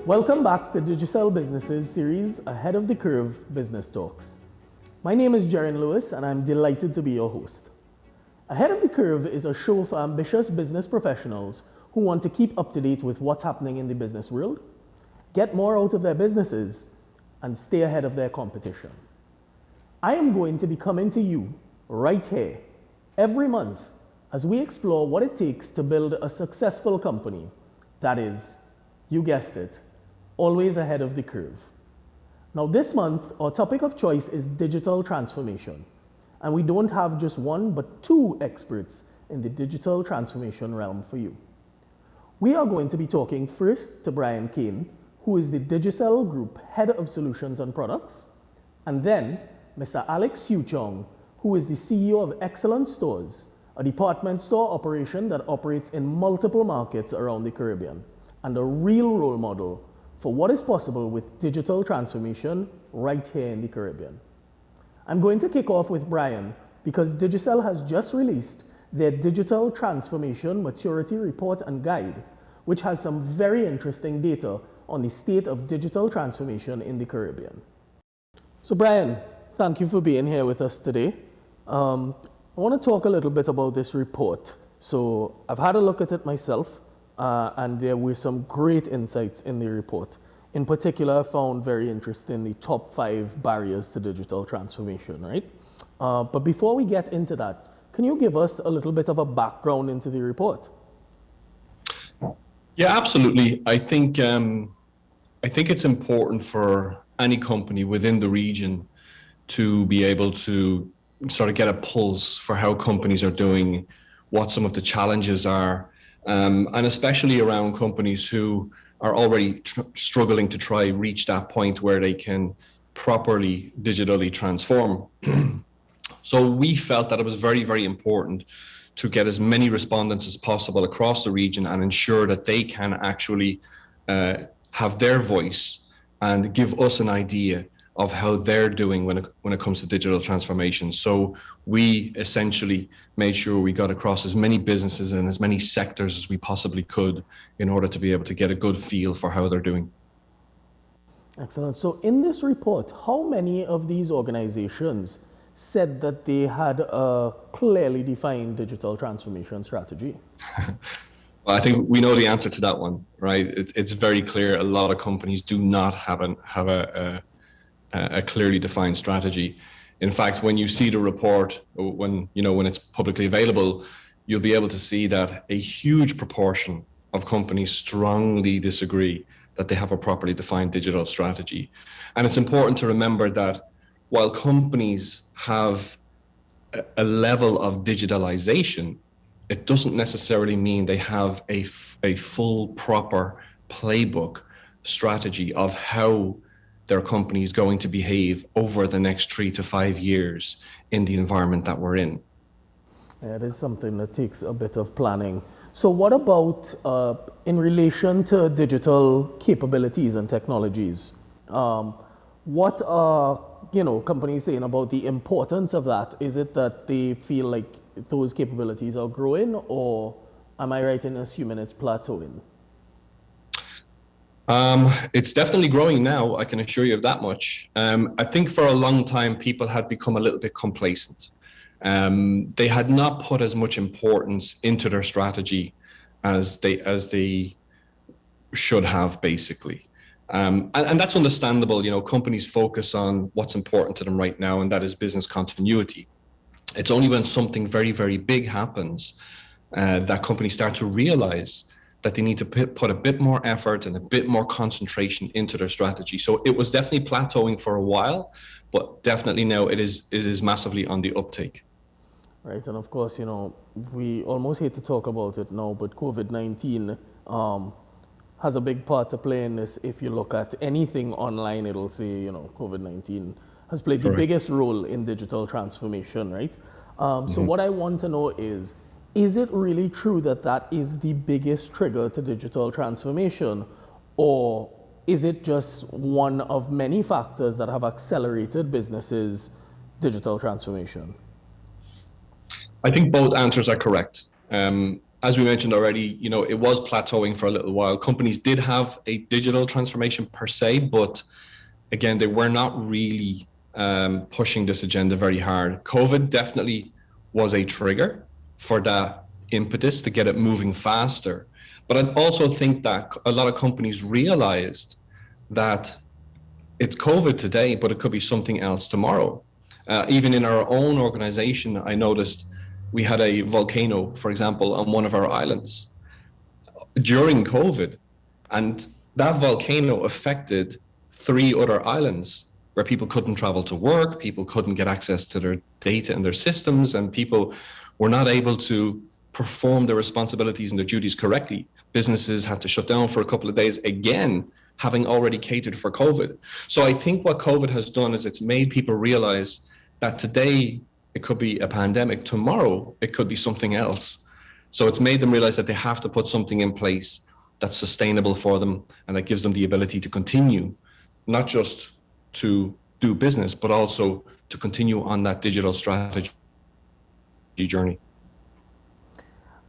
Welcome back to Digicel Businesses series Ahead of the Curve Business Talks. My name is Jaren Lewis and I'm delighted to be your host. Ahead of the Curve is a show for ambitious business professionals who want to keep up to date with what's happening in the business world, get more out of their businesses, and stay ahead of their competition. I am going to be coming to you right here every month as we explore what it takes to build a successful company that is, you guessed it, always ahead of the curve. Now this month, our topic of choice is digital transformation. And we don't have just one, but two experts in the digital transformation realm for you. We are going to be talking first to Brian Kane, who is the Digicel Group Head of Solutions and Products, and then Mr. Alex Siu-Chong, who is the CEO of Excellent Stores, a department store operation that operates in multiple markets around the Caribbean, and a real role model for what is possible with digital transformation right here in the Caribbean. I'm going to kick off with Brian because Digicel has just released their Digital Transformation Maturity Report and Guide, which has some very interesting data on the state of digital transformation in the Caribbean. So Brian, thank you for being here with us today. I want to talk a little bit about this report. So I've had a look at it myself, and there were some great insights in the report. In particular, I found very interesting the top 5 barriers to digital transformation, right? But before we get into that, can you give us a little bit of a background into the report? Yeah, absolutely. I think it's important for any company within the region to be able to sort of get a pulse for how companies are doing, what some of the challenges are, and especially around companies who are already struggling to try reach that point where they can properly digitally transform. So we felt that it was very, very important to get as many respondents as possible across the region and ensure that they can actually have their voice and give us an idea of how they're doing when it comes to digital transformation. So we essentially made sure we got across as many businesses and as many sectors as we possibly could in order to be able to get a good feel for how they're doing. Excellent. So in this report, how many of these organizations said that they had a clearly defined digital transformation strategy? Well, I think we know the answer to that one, right? It's very clear. A lot of companies do not have a clearly defined strategy. In fact, when you see the report, when it's publicly available, you'll be able to see that a huge proportion of companies strongly disagree that they have a properly defined digital strategy. And it's important to remember that while companies have a level of digitalization, it doesn't necessarily mean they have a full, proper playbook strategy of how their company is going to behave over the next 3 to 5 years in the environment that we're in. Yeah, it is something that takes a bit of planning. So what about in relation to digital capabilities and technologies? What are companies saying about the importance of that? Is it that they feel like those capabilities are growing, or am I right in assuming it's plateauing? It's definitely growing now, I can assure you of that much. I think for a long time, people had become a little bit complacent. They had not put as much importance into their strategy as they should have, basically. And that's understandable. Companies focus on what's important to them right now, and that is business continuity. It's only when something very, very big happens that companies start to realize that they need to put a bit more effort and a bit more concentration into their strategy. So it was definitely plateauing for a while, but definitely now it is massively on the uptake. Right, and of course, we almost hate to talk about it now, but COVID-19 has a big part to play in this. If you look at anything online, it'll say, COVID-19 has played the biggest role in digital transformation, right? So what I want to know is it really true that that is the biggest trigger to digital transformation, or is it just one of many factors that have accelerated businesses' digital transformation? I think both answers are correct. as we mentioned already, it was plateauing for a little while. Companies did have a digital transformation per se, but again, they were not really pushing this agenda very hard. COVID definitely was a trigger for that impetus to get it moving faster. But I also think that a lot of companies realized that it's COVID today, but it could be something else tomorrow. Even in our own organization, I noticed we had a volcano, for example, on one of our islands during COVID. And that volcano affected 3 other islands where people couldn't travel to work, people couldn't get access to their data and their systems, and people were not able to perform their responsibilities and their duties correctly. Businesses had to shut down for a couple of days again, having already catered for COVID. So I think what COVID has done is it's made people realize that today it could be a pandemic, tomorrow it could be something else. So it's made them realize that they have to put something in place that's sustainable for them and that gives them the ability to continue, not just to do business, but also to continue on that digital strategy journey.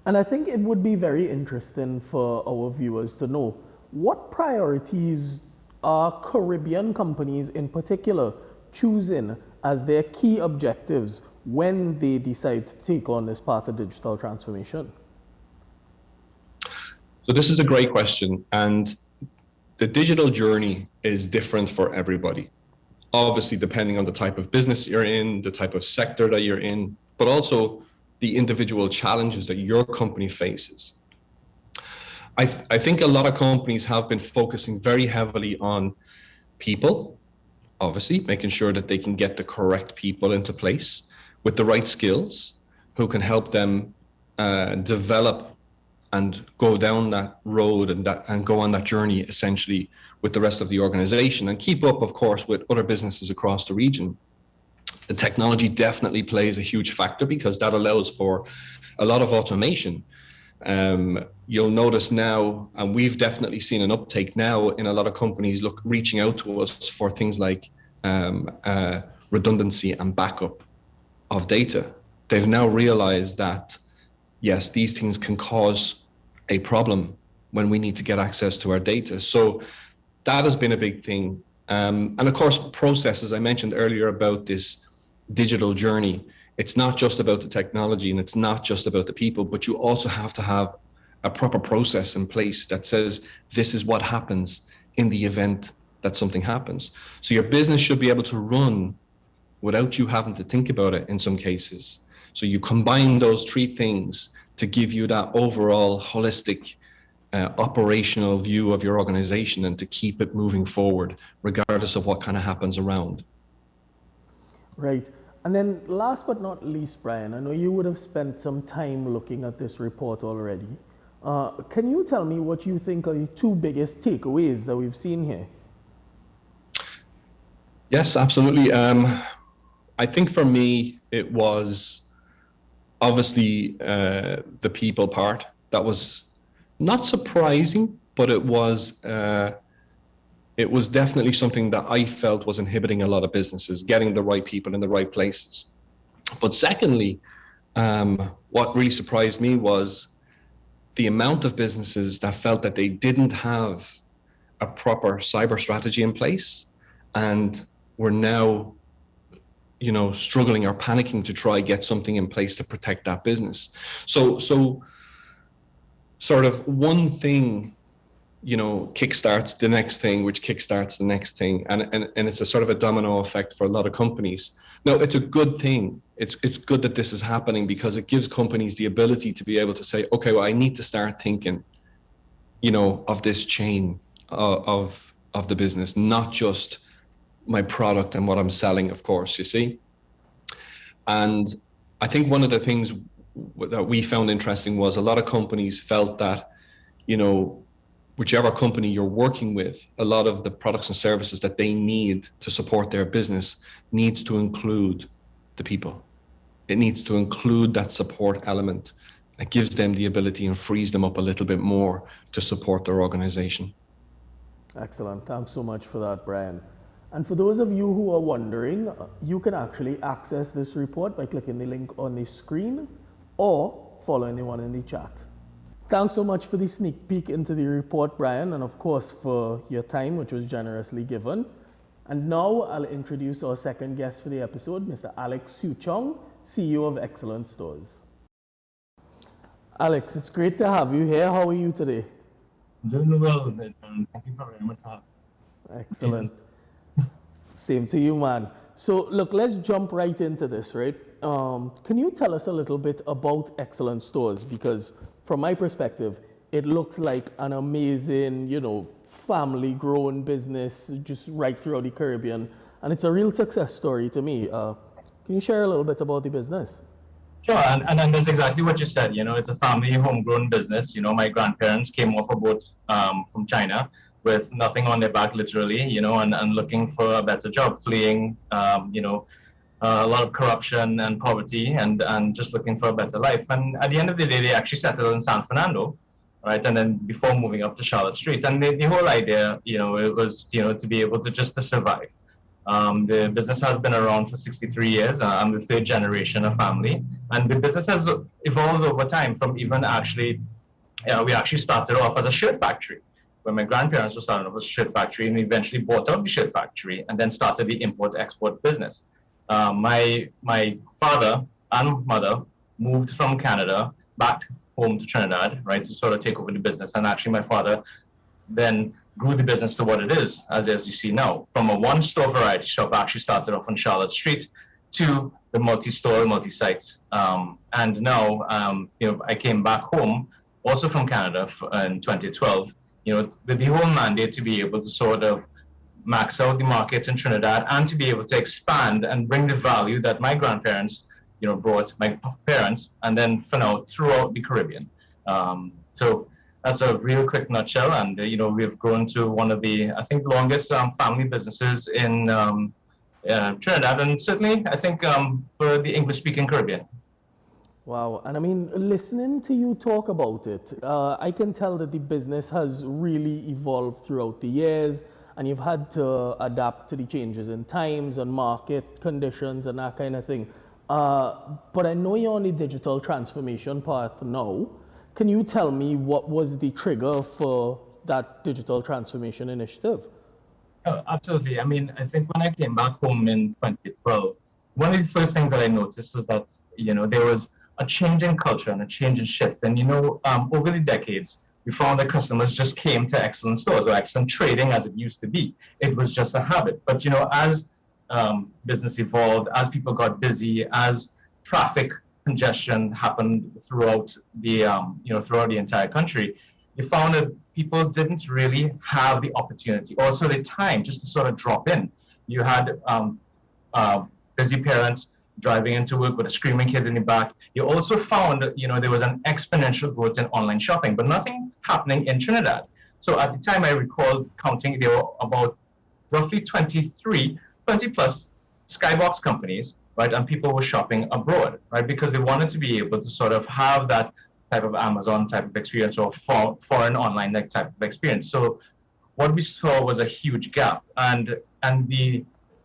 And I think it would be very interesting for our viewers to know what priorities are Caribbean companies in particular choosing as their key objectives when they decide to take on this path of digital transformation? So this is a great question. And the digital journey is different for everybody. Obviously, depending on the type of business you're in, the type of sector that you're in, but also the individual challenges that your company faces. I think a lot of companies have been focusing very heavily on people, obviously, making sure that they can get the correct people into place with the right skills who can help them develop and go down that road and go on that journey essentially with the rest of the organization and keep up, of course, with other businesses across the region. The technology definitely plays a huge factor because that allows for a lot of automation. You'll notice now, and we've definitely seen an uptake now in a lot of companies reaching out to us for things like redundancy and backup of data. They've now realized that, yes, these things can cause a problem when we need to get access to our data. So that has been a big thing. And of course, processes, I mentioned earlier about this digital journey. It's not just about the technology and it's not just about the people, but you also have to have a proper process in place that says this is what happens in the event that something happens. So your business should be able to run without you having to think about it in some cases. So you combine those 3 things to give you that overall holistic operational view of your organization and to keep it moving forward, regardless of what kind of happens around. Right. And then last but not least, Brian, I know you would have spent some time looking at this report already. Can you tell me what you think are the 2 biggest takeaways that we've seen here? Yes, absolutely. I think for me, it was obviously the people part. That was not surprising, but it was definitely something that I felt was inhibiting a lot of businesses, getting the right people in the right places. But secondly, what really surprised me was the amount of businesses that felt that they didn't have a proper cyber strategy in place and were now, struggling or panicking to try get something in place to protect that business. So sort of one thing, kickstarts the next thing, which kickstarts the next thing. And it's a sort of a domino effect for a lot of companies. Now, it's a good thing. It's good that this is happening because it gives companies the ability to be able to say, okay, well, I need to start thinking, of this chain of the business, not just my product and what I'm selling, of course, you see. And I think one of the things that we found interesting was a lot of companies felt that, whichever company you're working with, a lot of the products and services that they need to support their business needs to include the people. It needs to include that support element. It gives them the ability and frees them up a little bit more to support their organization. Excellent. Thanks so much for that, Brian. And for those of you who are wondering, you can actually access this report by clicking the link on the screen or following the one in the chat. Thanks so much for the sneak peek into the report, Brian, and of course for your time, which was generously given. And now I'll introduce our second guest for the episode, Mr. Alex Suchong, CEO of Excellent Stores. Alex, it's great to have you here. How are you today? Doing well, and thank you very much for having me. Excellent. Same to you, man. So, look, let's jump right into this, right? Can you tell us a little bit about Excellent Stores? Because from my perspective, it looks like an amazing, family-grown business just right throughout the Caribbean. And it's a real success story to me. Can you share a little bit about the business? Sure, and that's exactly what you said. It's a family homegrown business. My grandparents came off a boat from China with nothing on their back, literally, and looking for a better job, fleeing, a lot of corruption and poverty, and just looking for a better life. And at the end of the day, they actually settled in San Fernando, right? And then before moving up to Charlotte Street. And the whole idea, it was, to be able to survive. The business has been around for 63 years. I'm the third generation of family. And the business has evolved over time from even actually, we actually started off as a shirt factory. When my grandparents were starting off as a shirt factory, and we eventually bought out the shirt factory and then started the import-export business. My father and mother moved from Canada back home to Trinidad, right, to sort of take over the business. And actually my father then grew the business to what it is, as you see now. From a one-store variety shop, actually started off on Charlotte Street to the multi-store, multi-sites. And now, I came back home, also from Canada in 2012, with the whole mandate to be able to sort of max out the market in Trinidad and to be able to expand and bring the value that my grandparents, brought, my parents, and then for now throughout the Caribbean. So that's a real quick nutshell, and we've grown to one of the, I think, longest family businesses in Trinidad, and certainly I think for the English-speaking Caribbean. Wow, and I mean, listening to you talk about it, I can tell that the business has really evolved throughout the years, and you've had to adapt to the changes in times and market conditions and that kind of thing. But I know you're on the digital transformation path now. Can you tell me what was the trigger for that digital transformation initiative? Oh, absolutely. I mean, I think when I came back home in 2012, one of the first things that I noticed was that, there was a change in culture and a change in shift. And, over the decades, we found that customers just came to Excellent Stores or Excellent Trading as it used to be. It was just a habit. But, as business evolved, as people got busy, as traffic congestion happened throughout the throughout the entire country, you found that people didn't really have the opportunity, also the time, just to sort of drop in. You had busy parents driving into work with a screaming kid in the back. You also found that there was an exponential growth in online shopping, but nothing happening in Trinidad. So at the time, I recall counting, there were about roughly 20 plus Skybox companies, right? And people were shopping abroad, right? Because they wanted to be able to sort of have that type of Amazon type of experience or foreign online type of experience. So what we saw was a huge gap. And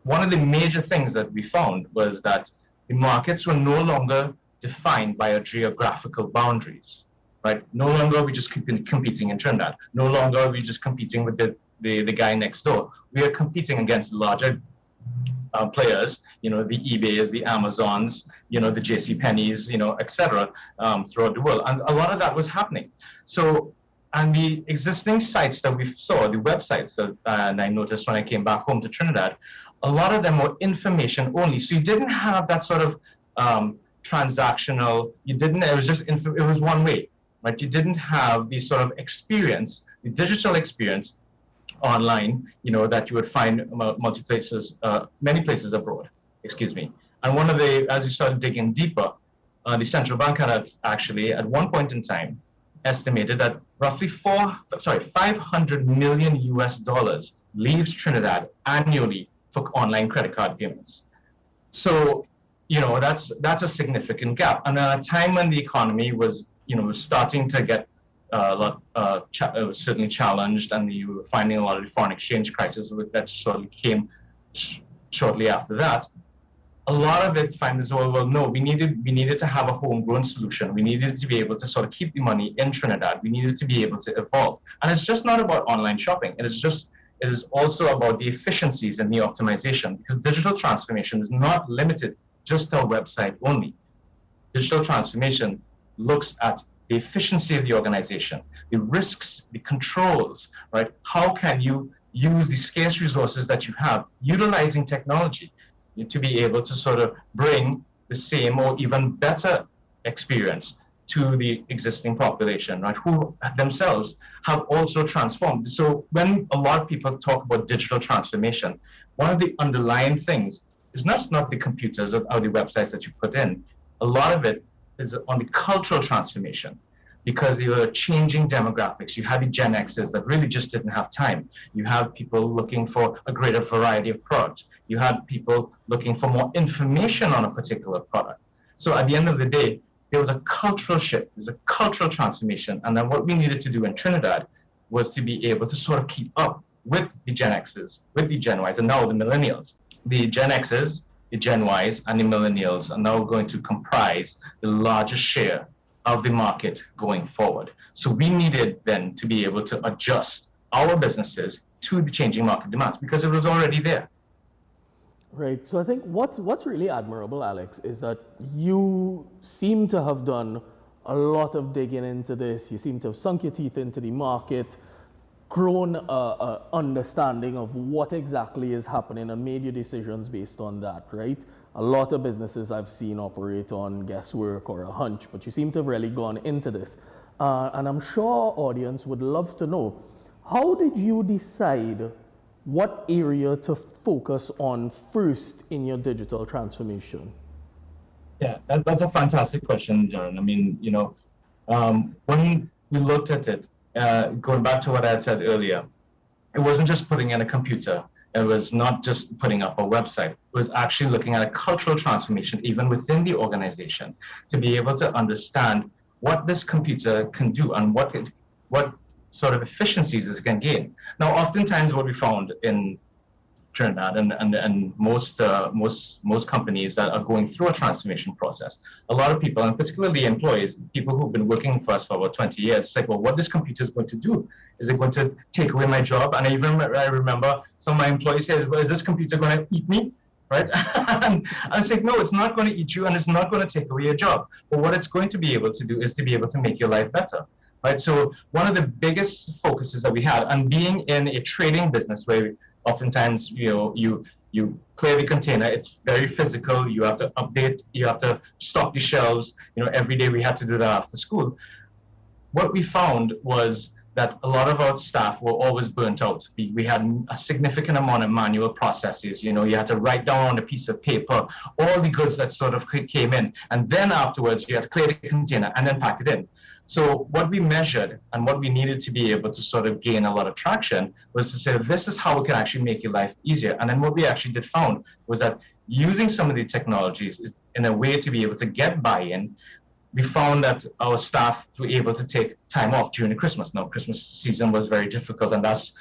one of the major things that we found was that the markets were no longer defined by our geographical boundaries, right? No longer are we just competing in Trinidad. No longer are we just competing with the guy next door. We are competing against larger players, the eBays, the Amazons, the JCPenney's, etc., throughout the world. And a lot of that was happening. So, and the existing sites that we saw, the websites that and I noticed when I came back home to Trinidad, a lot of them were information only. So you didn't have that sort of transactional, it was one way, right? You didn't have the sort of experience, the digital experience online, that you would find many places abroad, And one of as you started digging deeper, the central bank had actually, at one point in time, estimated that roughly 500 million US dollars leaves Trinidad annually for online credit card payments. So, that's a significant gap. And at a time when the economy was, starting to get it was certainly challenged, and you were finding a lot of the foreign exchange crisis that sort of came shortly after that. a lot of it finds well, no, we needed to have a homegrown solution. We needed to be able to sort of keep the money in Trinidad. We needed to be able to evolve. And it's just not about online shopping. It is also about the efficiencies and the optimization, because digital transformation is not limited just to a website only. Digital transformation looks at the efficiency of the organization, the risks, the controls, right? How can you use the scarce resources that you have, utilizing technology to be able to sort of bring the same or even better experience to the existing population, right? Who themselves have also transformed. So when a lot of people talk about digital transformation, one of the underlying things is not the computers or the websites that you put in. A lot of it is on the cultural transformation, because you are changing demographics. You have the Gen Xers that really just didn't have time. You have people looking for a greater variety of products. You had people looking for more information on a particular product. So at the end of the day, there was a cultural shift, there's a cultural transformation. And then what we needed to do in Trinidad was to be able to sort of keep up with the Gen Xers, with the Gen Ys, and now the millennials. The Gen Xers, the Gen Ys, and the millennials are now going to comprise the largest share of the market going forward. So we needed then to be able to adjust our businesses to the changing market demands, because it was already there. Right. So I think what's really admirable, Alex, is that you seem to have done a lot of digging into this. You seem to have sunk your teeth into the market, grown a understanding of what exactly is happening, and made your decisions based on that, right? A lot of businesses I've seen operate on guesswork or a hunch, but you seem to have really gone into this. And I'm sure our audience would love to know, how did you decide what area to focus on first in your digital transformation? Yeah, that's a fantastic question, Jaron. I mean, when we looked at it, going back to what I had said earlier, it wasn't just putting in a computer. It was not just putting up a website. It was actually looking at a cultural transformation, even within the organization, to be able to understand what this computer can do and what sort of efficiencies it can gain. Now, oftentimes what we found in Trinidad and most companies that are going through a transformation process, a lot of people, and particularly employees, people who've been working for us for about 20 years, it's like, well, what this computer is going to do? Is it going to take away my job? And I remember some of my employees says, well, is this computer going to eat me? Right? And I said, no, it's not going to eat you, and it's not going to take away your job. But what it's going to be able to do is to be able to make your life better. Right? So one of the biggest focuses that we had, and being in a trading business where oftentimes, you clear the container, it's very physical, you have to update, you have to stock the shelves, every day we had to do that after school. What we found was that a lot of our staff were always burnt out. We had a significant amount of manual processes. You had to write down on a piece of paper all the goods that sort of came in, and then afterwards you had to clear the container and then pack it in. So what we measured and what we needed to be able to sort of gain a lot of traction was to say, this is how it can actually make your life easier. And then what we actually did found was that using some of the technologies is in a way to be able to get buy-in, we found that our staff were able to take time off during the Christmas. Now, Christmas season was very difficult, and that's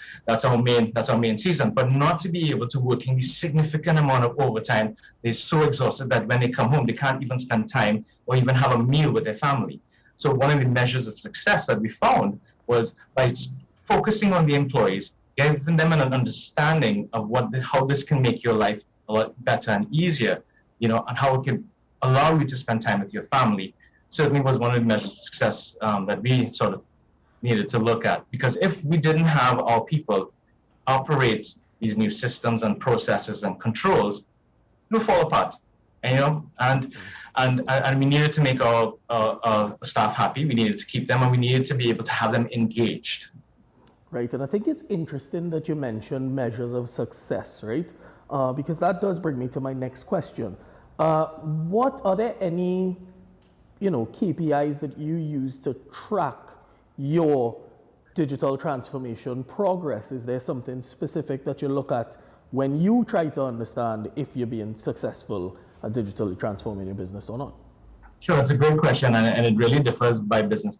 our main season. But not to be able to work in a significant amount of overtime, they're so exhausted that when they come home, they can't even spend time or even have a meal with their family. So one of the measures of success that we found was by focusing on the employees, giving them an understanding of how this can make your life a lot better and easier, and how it can allow you to spend time with your family. Certainly was one of the measures of success that we sort of needed to look at. Because if we didn't have our people operate these new systems and processes and controls, it would fall apart. And we needed to make our staff happy. We needed to keep them, and we needed to be able to have them engaged. Right, and I think it's interesting that you mentioned measures of success, right? Because that does bring me to my next question. What are there any, KPIs that you use to track your digital transformation progress? Is there something specific that you look at when you try to understand if you're being successful at digitally transforming your business or not? Sure, it's a great question, and it really differs by business.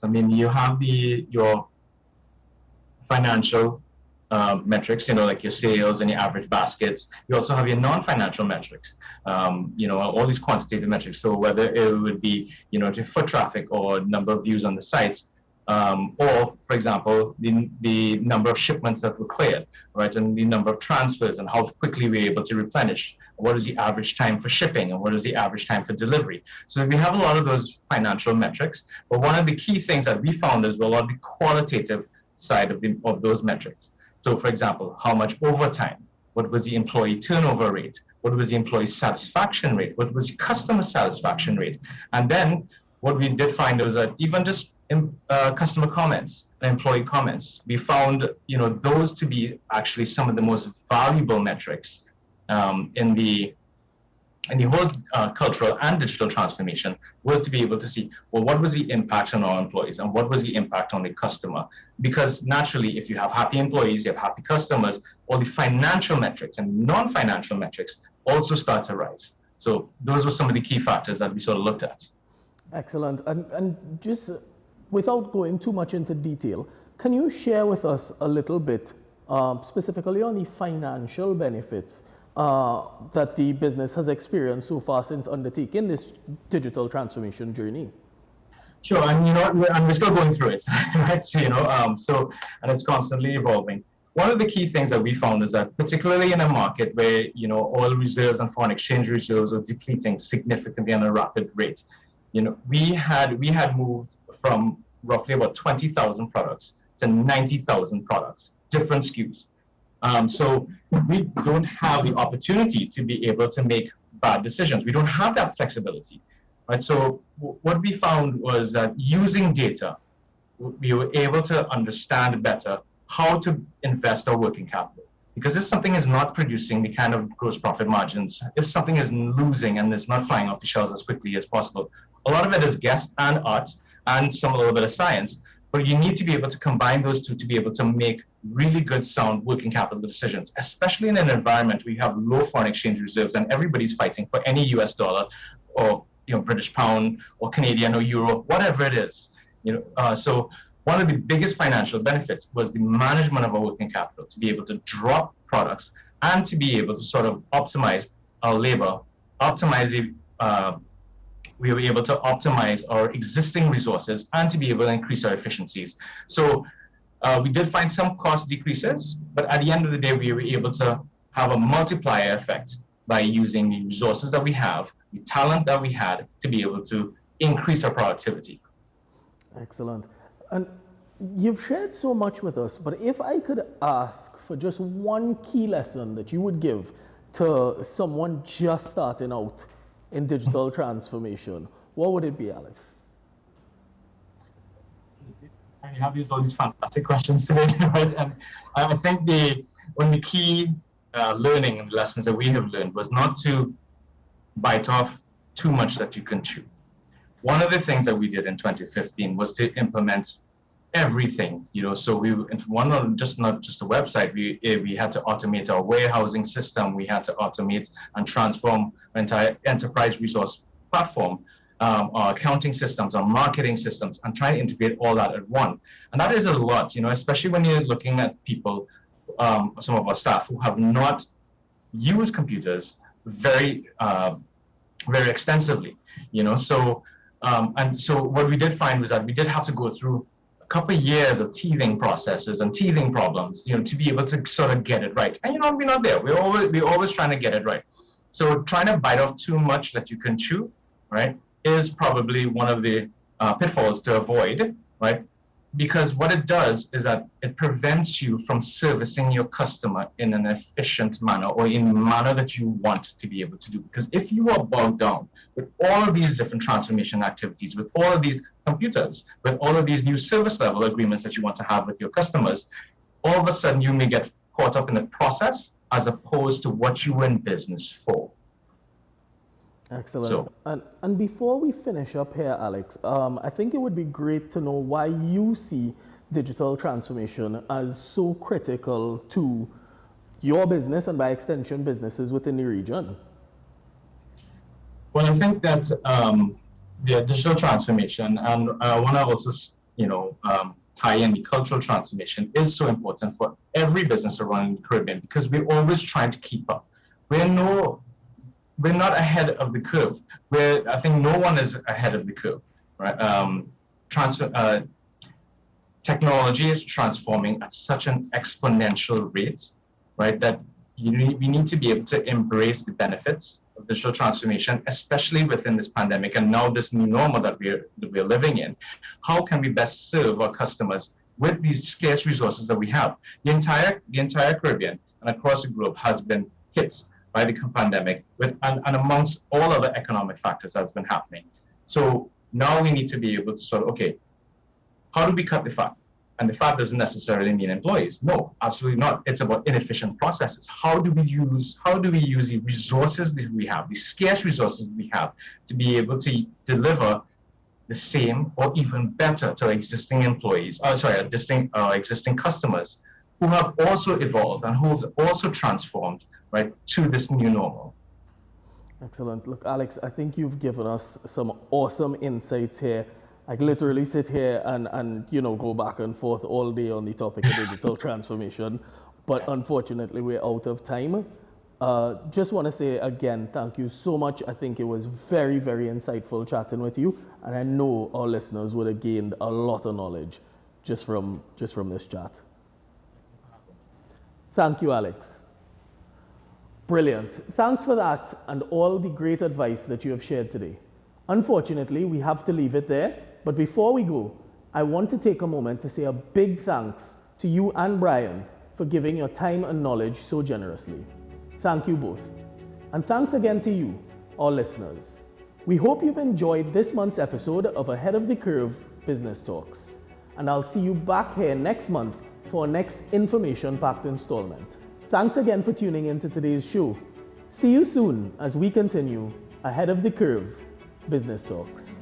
I mean, you have your financial metrics, like your sales and your average baskets. You also have your non-financial metrics, all these quantitative metrics. So whether it would be, your foot traffic or number of views on the sites, or, for example, the number of shipments that were cleared, right, and the number of transfers and how quickly we're able to replenish. What is the average time for shipping and what is the average time for delivery? So we have a lot of those financial metrics, but one of the key things that we found is a lot of the qualitative side of those metrics. So, for example, how much overtime? What was the employee turnover rate? What was the employee satisfaction rate? What was the customer satisfaction rate? And then what we did find was that even just customer comments, employee comments, we found those to be actually some of the most valuable metrics in the whole cultural and digital transformation, was to be able to see, well, what was the impact on our employees and what was the impact on the customer? Because naturally, if you have happy employees, you have happy customers, all the financial metrics and non-financial metrics also start to rise. So those were some of the key factors that we sort of looked at. Excellent. And just without going too much into detail, can you share with us a little bit specifically on the financial benefits that the business has experienced so far since undertaking this digital transformation journey? Sure, and we're still going through it, right? So and it's constantly evolving. One of the key things that we found is that, particularly in a market where oil reserves and foreign exchange reserves are depleting significantly at a rapid rate, we had moved from roughly about 20,000 products to 90,000 products, different SKUs. So we don't have the opportunity to be able to make bad decisions. We don't have that flexibility, right? So what we found was that using data, we were able to understand better how to invest our working capital. Because if something is not producing the kind of gross profit margins, if something is losing and it's not flying off the shelves as quickly as possible, a lot of it is guess and art and a little bit of science. But you need to be able to combine those two to be able to make really good, sound working capital decisions, especially in an environment where you have low foreign exchange reserves and everybody's fighting for any US dollar or British pound or Canadian or euro, whatever it is. So one of the biggest financial benefits was the management of our working capital, to be able to drop products and to be able to sort of optimize our labor, we were able to optimize our existing resources and to be able to increase our efficiencies. So we did find some cost decreases, but at the end of the day, we were able to have a multiplier effect by using the resources that we have, the talent that we had, to be able to increase our productivity. Excellent. And you've shared so much with us, but if I could ask for just one key lesson that you would give to someone just starting out in digital transformation, what would it be, Alex? You have used all these fantastic questions today, right? And I think one of the key learning and lessons that we have learned was not to bite off too much that you can chew. One of the things that we did in 2015 was to implement everything, so we not just a website, we had to automate our warehousing system, we had to automate and transform our entire enterprise resource platform, our accounting systems, our marketing systems, and try to integrate all that at once. And that is a lot, especially when you're looking at people, some of our staff who have not used computers very extensively, so what we did find was that we did have to go through a couple of years of teething processes and teething problems, to be able to sort of get it right. And we're not there. We're always trying to get it right. So trying to bite off too much that you can chew, right, is probably one of the pitfalls to avoid, right? Because what it does is that it prevents you from servicing your customer in an efficient manner, or in a manner that you want to be able to do. Because if you are bogged down with all of these different transformation activities, with all of these computers, with all of these new service level agreements that you want to have with your customers, all of a sudden you may get caught up in the process as opposed to what you were in business for. Excellent. And before we finish up here, Alex, I think it would be great to know why you see digital transformation as so critical to your business and by extension businesses within the region. Well, I think that the digital transformation, and I want to also, tie in the cultural transformation is so important for every business around the Caribbean, because we're always trying to keep up. We're not ahead of the curve. I think no one is ahead of the curve, right? Technology is transforming at such an exponential rate, right? That we need to be able to embrace the benefits of digital transformation, especially within this pandemic and now this new normal that we're living in. How can we best serve our customers with these scarce resources that we have? The entire Caribbean and across the globe has been hit by the pandemic, and amongst all other economic factors that's been happening. So now we need to be able to sort of, okay, how do we cut the fat? And the fat doesn't necessarily mean employees. No, absolutely not. It's about inefficient processes. How do we use the resources that we have, the scarce resources we have, to be able to deliver the same or even better to our existing employees, existing customers who have also evolved and who have also transformed, right, to this new normal. Excellent. Look, Alex, I think you've given us some awesome insights here. I could literally sit here and go back and forth all day on the topic of digital transformation, but unfortunately we're out of time. Just want to say again, thank you so much. I think it was very, very insightful chatting with you, and I know our listeners would have gained a lot of knowledge just from this chat. Thank you, Alex. Brilliant. Thanks for that and all the great advice that you have shared today. Unfortunately, we have to leave it there. But before we go, I want to take a moment to say a big thanks to you and Brian for giving your time and knowledge so generously. Thank you both. And thanks again to you, our listeners. We hope you've enjoyed this month's episode of Ahead of the Curve Business Talks. And I'll see you back here next month for our next information-packed installment. Thanks again for tuning in to today's show. See you soon as we continue Ahead of the Curve Business Talks.